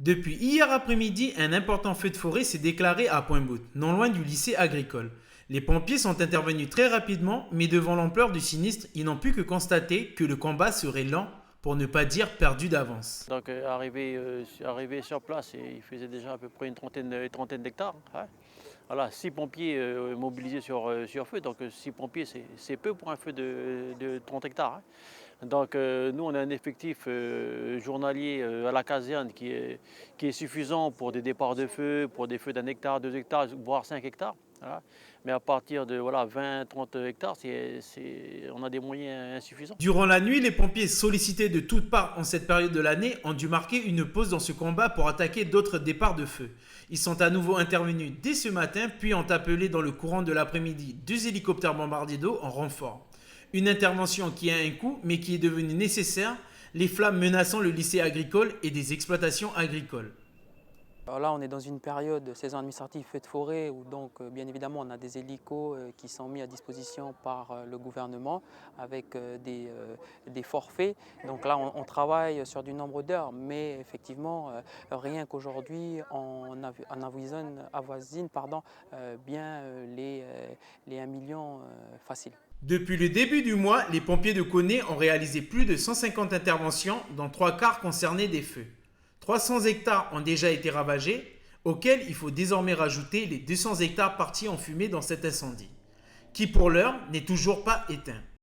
Depuis hier après-midi, un important feu de forêt s'est déclaré à Pointe-Boute, non loin du lycée agricole. Les pompiers sont intervenus très rapidement, mais devant l'ampleur du sinistre, ils n'ont pu que constater que le combat serait lent, pour ne pas dire perdu d'avance. Donc arrivé sur place, et il faisait déjà à peu près une trentaine d'hectares, hein. Voilà, 6 pompiers mobilisés sur feu. Donc 6 pompiers, c'est peu pour un feu de 30 hectares, hein. Donc nous, on a un effectif journalier à la caserne qui est suffisant pour des départs de feu, pour des feux d'1 hectare, 2 hectares, voire 5 hectares. Voilà. Mais à partir de 20, 30 hectares, on a des moyens insuffisants. Durant la nuit, les pompiers sollicités de toutes parts en cette période de l'année ont dû marquer une pause dans ce combat pour attaquer d'autres départs de feu. Ils sont à nouveau intervenus dès ce matin, puis ont appelé dans le courant de l'après-midi 2 hélicoptères bombardiers d'eau en renfort. Une intervention qui a un coût, mais qui est devenue nécessaire, les flammes menaçant le lycée agricole et des exploitations agricoles. Alors là, on est dans une période de saison administrative feu de forêt où donc bien évidemment on a des hélicos qui sont mis à disposition par le gouvernement avec des forfaits. Donc là, on travaille sur du nombre d'heures, mais effectivement, rien qu'aujourd'hui, on avoisine bien les 1 million facile. Depuis le début du mois, les pompiers de Koné ont réalisé plus de 150 interventions, dont 3 quarts concernaient des feux. 300 hectares ont déjà été ravagés, auxquels il faut désormais rajouter les 200 hectares partis en fumée dans cet incendie, qui pour l'heure n'est toujours pas éteint.